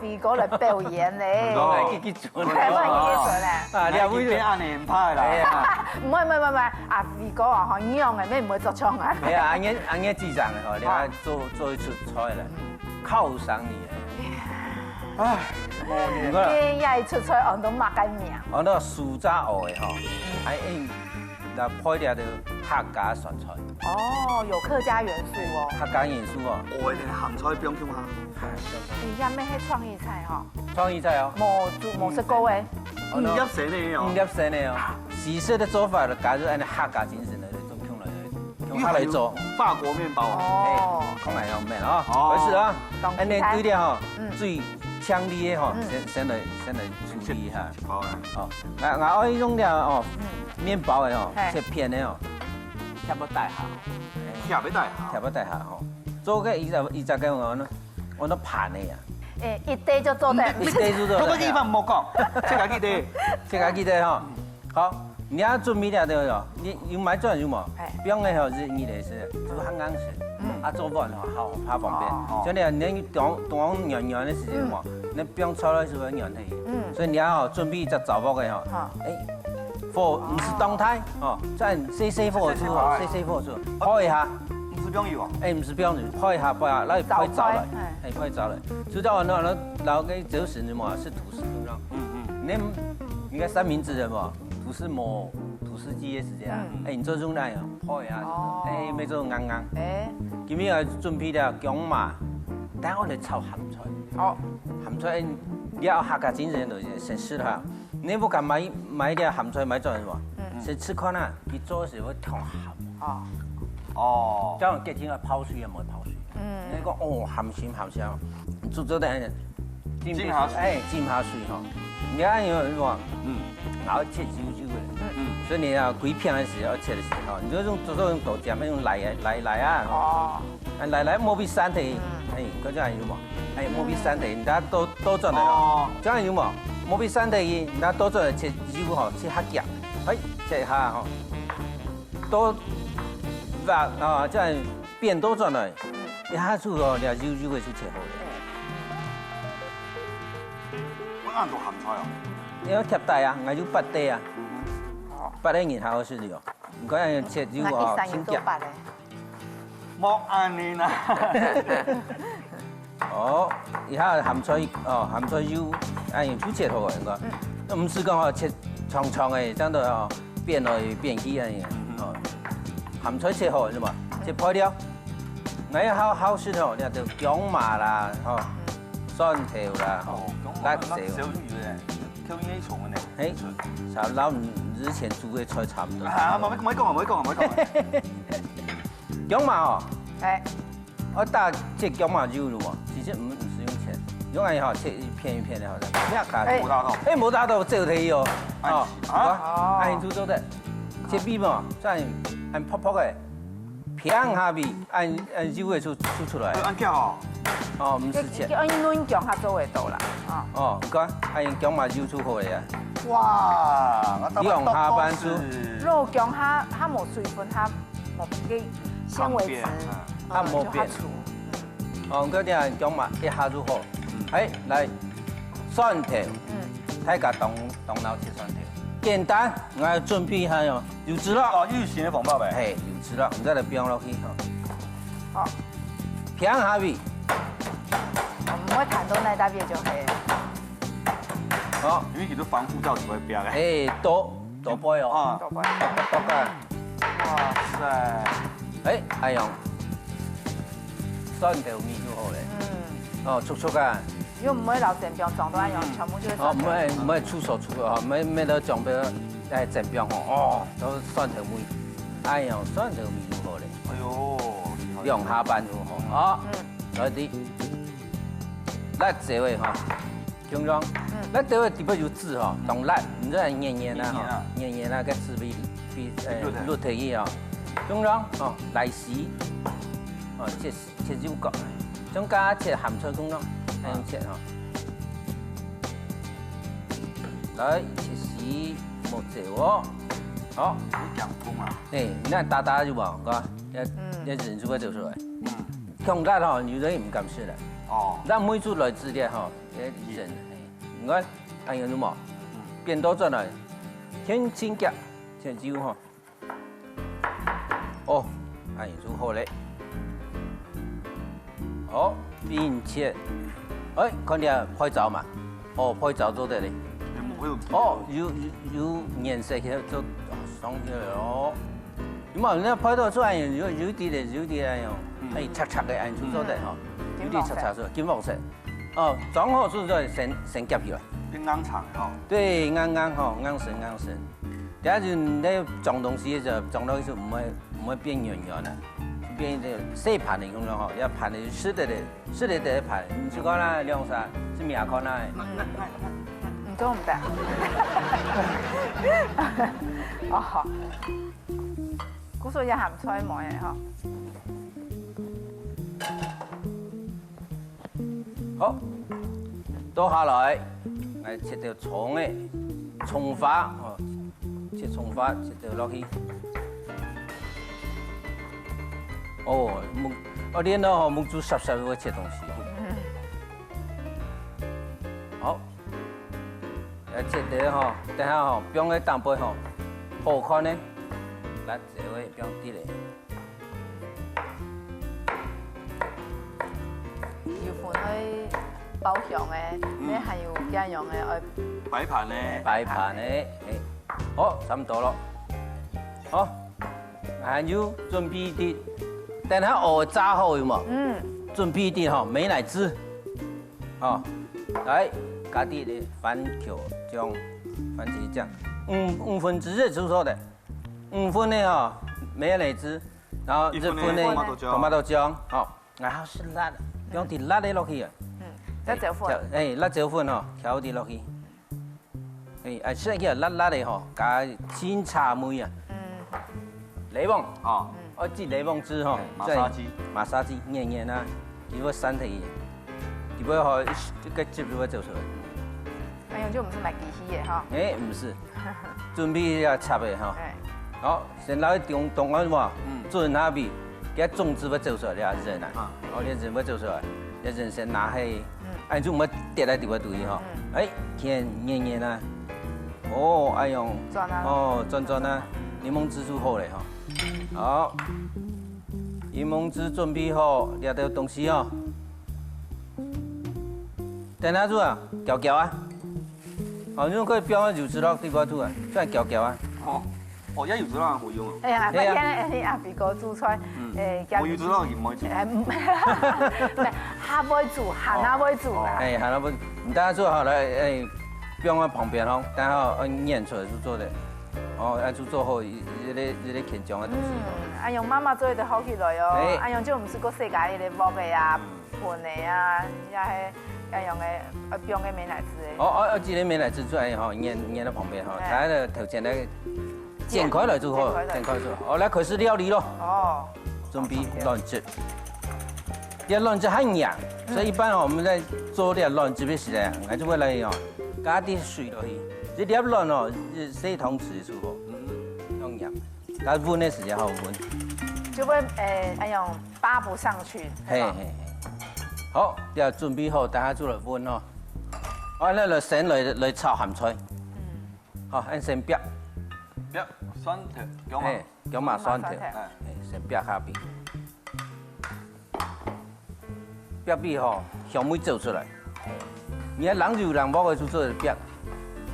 肥哥来表演咧。我去做，我去做咧。啊，你會變安尼唔歹啦。係啊，唔係，阿肥哥啊，好樣嘅，咩唔會作唱啊？係啊，安嘢智障嘅嗬，你話做一出菜啦，犒賞你啊。唉，唔該啦。今日出菜按到乜嘅名？我那個酥炸鵝嘅嗬，係那配啲就客家酸菜。哦，有客家元素哦。客家元素哦。我哋鹹菜不用用下。而家咩係創意菜嗬？創意菜哦。冇食過嘅。唔入聲呢哦。唔入聲呢哦。西式的做法就加入按客家精神嚟做，用它嚟做。法國麵包。哦。講嚟又咩啊？開始啊！按你對啲嗬，最強啲嘅嗬，先嚟處理一下。好啊。哦，我用啲哦麵包嘅哦，切片嘅哦，貼不大下。貼不大下。貼不大下嗬。做嘅伊隻嘅我都盤嘅呀。一堆就做得。一堆就做得。嗰個地方唔好講，即係記得。即係記得嗬。好，你要準備啲對你要買咗有冇？不用嘅嗬，是你嚟食，做香港食。啊，做飯好怕方便。所以你當軟嘅時間嘛，你不用炒到是會軟嘅。所以你要準備一隻雜貨嘅嗬。火唔是動態哦，即係細火煮，細火煮，開一下。唔是標油。唔是標油，開一下，開下，那開糟了，開糟了。煮到然後給就是什麼？是吐司咁樣。你個三明治的嘛，吐司磨吐司機嘅時間，你做種那樣，開一下，咪做硬硬。今日要準備了薑麻，等我哋炒鹹菜。哦，鹹菜你要客家精神就先試下。你不敢買啲鹹菜買咗係嘛？先吃看啦，佢做時會調鹹。哦，這樣結天啊泡水又冇泡水。你講鹹鮮，做得浸下水，浸下水嗬。你看有人話，然後切焦嘅，所以你要幾片嘅時候切嘅時候，你就用豆漿，用奶啊，奶冇比三體，嗰種係有冇？冇比三體，你睇多咗嚟咯，這樣有冇？冇比三體，你睇多咗嚟切焦嗬，切黑夾，切下嗬，多。啊，即係變多咗嚟，一下子哦，你肉會出切好嘅。我啱做鹹菜啊！你要貼底啊，我要拔底啊。拔底然後是了，唔該人切肉啊，先夾。莫安尼啦。哦，而家鹹菜肉，用粗切好嘅應該。唔是講哦切長嘅，等到哦變來變去嘅。鹹菜切好啫嘛，切配料，我要好食哦，你就薑麻啦，嗬，蒜頭啦，辣椒。小魚咧，挑呢蟲嘅咧。差唔多之前煮嘅菜差唔多。唔好講。薑麻哦，我打切薑麻肉咯喎，其實唔是用切，用嚟嗬切一片一片嘅，好像。冇打到。冇打到，就睇哦。按煮做得，切邊嘛，再按泡泡嘅，平下邊按肉會出來。按腳哦。哦，唔是切。按軟薑下做會到啦。哦，唔該，按薑麻肉出好嚟啊。哇！用下班煮。肉薑它冇水分，它冇嘅纖維質，它冇變。哦，唔該啲按薑麻一下煮好。嚟蒜頭，睇下當腦切蒜頭。簡單，我要準備一下喲，油脂啦。哦，預先嘅防爆唄。係油脂啦，唔使嚟變落去嗬。好，平下邊。唔可以彈到那大邊就係。好，因為佢都防護罩就會變嘅。多杯哦。多杯。多杯。哇塞！係用蒜頭米就好咧。哦，速速啊！如果唔可以留成邊撞到一樣，全部就會。唔係出手哦，咩都撞俾整邊哦，都蒜頭米，用蒜頭米就好咧。哎呦，用下班就好。好，來啲辣椒嘅嗬，中裝。辣椒嘅底部有籽嗬，當辣，唔知係黏啦嗬，黏啦個籽比肉頭一樣。中裝哦，來絲，哦切肉角，中間切鹹菜中裝。用切哈，來切絲木椒哦，好。你講風啊？你看打就冇，個，一人就會做出來。強辣哦，有人唔敢食啦。哦，咱每煮来煮咧吼，一人，你看哎呀，什么变多转来，天青夹，天椒吼，哦，哎，煮好嘞，好，并且，哎，看见配枣嘛，哦，配枣做得嘞，哦，有颜色嘅做爽起来哦。咁啊，你配到出嚟有啲咧，有啲哎樣，哎，擦擦嘅哎做做得吼，有啲擦擦做金黃色。哦，裝好之後先夾起來。變啱長哦。對，啱吼，啱神啱神。第一就你裝東西就裝到就唔會變圓圓啦，變啲細盤嚟咁樣吼，要盤嚟濕的第一盤，你就講啦，兩啥是面看啦。唔中唔得。哦好。估數一鹹菜冇嘢嗬。好，倒下來，嚟切條葱嘅葱花，哦，切葱花切條落去。哦，我哋呢吼，木煮濕濕會切東西。好，嚟切條吼，等下吼，放喺蛋杯吼，好看呢，嚟這位放啲嚟。要換去包香嘅，你係要加樣嘅去擺盤咧，擺盤咧，好，差唔多咯。好，還要準備啲，等下鵝炸好有冇？準備啲吼美乃滋，哦，來加啲嘅番茄醬，番茄醬，5分之一煮熟的，5分呢哈美乃滋，然後1分呢tomato醬，好，然後是辣的，用啲辣的落去啊。辣椒粉。誒，辣椒粉吼，調啲落去。誒，食起來辣辣的吼，加鮮茶梅啊。檸檬。哦。我知檸檬汁吼。馬殺雞，黏黏啊，佢會散體，佢會好這個汁會走出來。哎呀，就唔是買機器嘅哈。誒，唔是，準備要插的哈。好，先攞啲凍安嘛，做那邊，給它種子會走出來，你人啊，哦，你人會走出來，你人先拿去。哎，就唔好跌喺地下度嗬。哎，甜黏黏啊！哦，哎用哦轉啊，檸檬汁煮好嘞嗬。好，檸檬汁準備好，呢條東西嗬。等下做啊，攪啊。哦，你可以標喺油脂落地下度啊，再攪啊。哦，而家油脂落會用啊。哎呀，你阿肥哥煮菜，我油脂落唔可以煮。唔係，下會煮，下會煮啦。哎，下會，唔等下做好了，哎，標喺旁邊嗬，等下攆出來就做的。哦，按就做好呢啲鹼醬嘅東西。阿用媽媽做就好起來哦。阿用就唔是個世界嘅鍋嘅啊、盤嘅啊，又係阿用嘅標嘅美乃滋嘅。我知你美乃滋做哎嗬，攆喺旁邊嗬，睇下頭前咧剪開來就好，剪開做。好，來開始料理咯。哦。準備卵汁，啲卵汁很硬，所以一般我們在做啲卵汁嘅時候，我就會嚟哦，加啲水落去。這粒卵哦，4湯匙出好，用鹽，加燜嘅時間好燜。就會阿用扒不上去。嘿嘿嘿。好，要準備好，等下做嚟燜哦。我咧嚟先嚟炒鹹菜。好，先煸。煸酸條，薑麻酸條，先煸下邊。煸邊吼，香味走出來。你看人就人冇去做煸，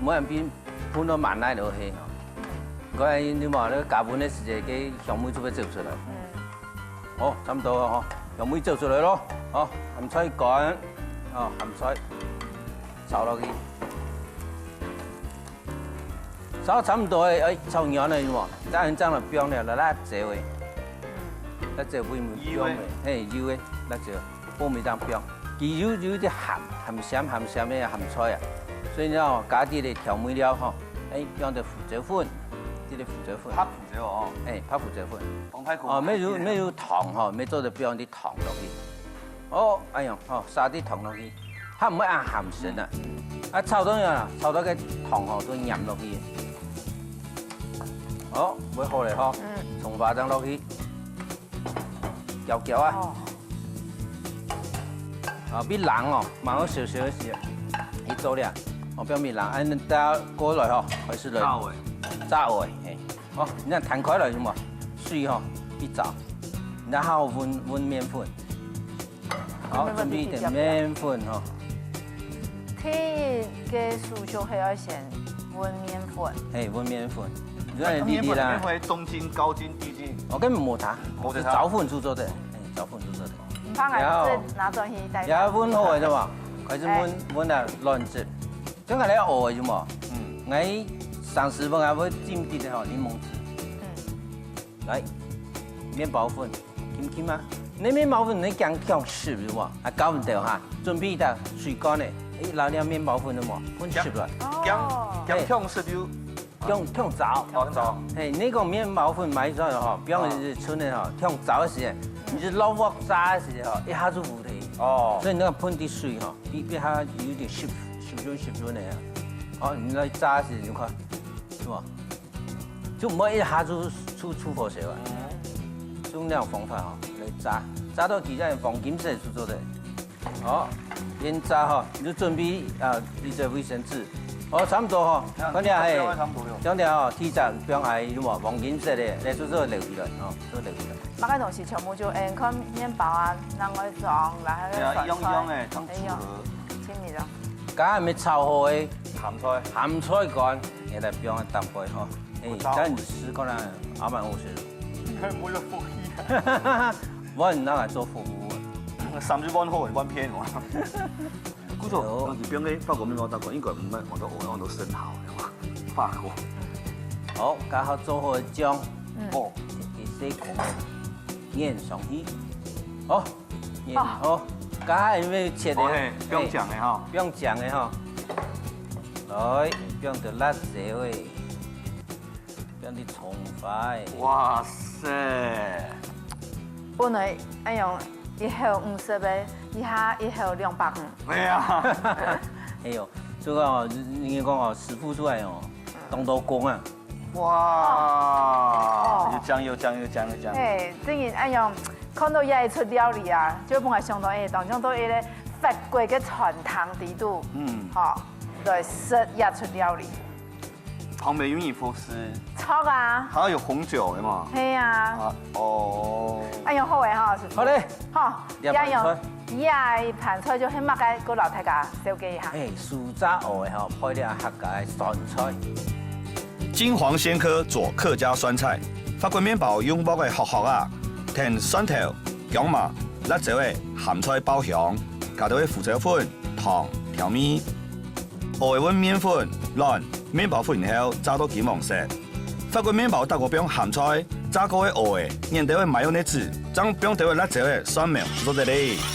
冇人邊噴到慢奶落去吼。嗰係你話咧加半嘅時間，佢香味就會走出來。好，差唔多啊嗬，香味走出來咯。好，鹹菜乾，哦鹹菜炒落去。炒差唔多誒，炒完啦喎，等陣將嚟標咧辣椒嘅，辣椒會唔會標嘅？誒，要嘅辣椒，煲味當標。佢有啲鹹鹹嘅鹹菜啊，所以咧加啲嚟調味料嗬，誒，用啲胡椒粉，啲胡椒粉。拍胡椒哦。誒，拍胡椒粉。放太哦，沒有糖嗬，沒做就標啲糖落去。哦，哎呀，哦，撒啲糖落去，它唔會啱鹹神啊。啊，炒到樣，炒到嘅糖嗬都飲落去。好，會好嚟嗬，葱花等落去，攪啊，啊，比人哦，慢好少少的时，伊做了，哦，表面人，安尼大家过来吼，开始来炸位，嘿，哦，你看弹开来是嘛，水吼一炸，然后温面粉，好，准备一点面粉吼。天嘅素就係要先温面粉，嘿，温面粉，你看你弟啦，分中筋、高筋、低筋。我跟摩擦，是早粉制作的，早粉制作的。放嚟即拿轉去帶。然後温好嘅啫嘛，開始温啊亂汁，將佢嚟熬嘅啫嘛。我30分啊，會浸啲嘅嗬檸檬汁。來，麵包粉，輕啊。你麵包粉你講強濕嘅嘛，啊搞唔到哈，準備得水乾嘅，撈啲麵包粉嘅嘛，粉濕來。講強濕就。用早，嘿，那個麵包粉買咗吼，比方是春的吼，用早的時間，你是老鑊炸的時間吼，一下就糊的。哦。所以那個噴啲水吼，比它有點濕潤的呀。哦，你來炸的時間就看，是吧？就唔好一下就出火水啊。用那種方法吼來炸到其實黃金色出做的。好，邊炸吼，你就準備一隻衛生紙。哦，差唔多吼，嗰啲係，將啲吼鐵質變係什麼黃金色嘅，嚟做留起來，哦，做留起來。馬個東西全部就看麵包啊，啷個裝，然後一樣嘅，湯一樣，清熱咯。家下咪炒好嘅鹹菜乾，你嚟變一淡杯吼，誒，真係試過啦，啱蠻好食。佢冇咗福氣。我唔係做服務30蚊好，1片喎。不錯，當時邊個法國麵包習慣應該唔係我都生蠔嘅嘛，法國。好，加好做好醬，哦，啲細孔鹽上去，好，鹽好，加下有冇切的？不用醬嘅哈，不用醬嘅哈。來，不用啲辣椒嘅，不用啲蔥花。哇塞！本來一樣。一盒50嘅，以下一盒250。哎呀，哎呦，這個哦，你講哦，師傅出來哦，動到工啊！哇，又醬。誒，當然一樣，看到也出料理啊，就本來相當誒，當中都係咧法國嘅傳統地度，嚇，來食也出料理。旁邊有米麸絲，錯啊！好像有紅酒嘅嘛。係啊。哦。哎呀，好誒哈，師傅。好嘞。好。一樣，一盤菜就起碼嘅個老太家小記下。誒，酥炸鵝嘅吼，配啲客家嘅酸菜。金黃鮮科做客家酸菜，法國麵包用薄嘅殼殼啊，填蒜頭、薑麻、辣椒嘅鹹菜爆香，加到嘅胡椒粉、糖、調味。鵝溫麵粉軟，麵包粉後炸到金黃色。法國麵包搭個邊鹹菜，炸過嘅鵝嘅，粘到嘅麻油內子，將邊條嘅辣椒嘅蒜苗做得嚟。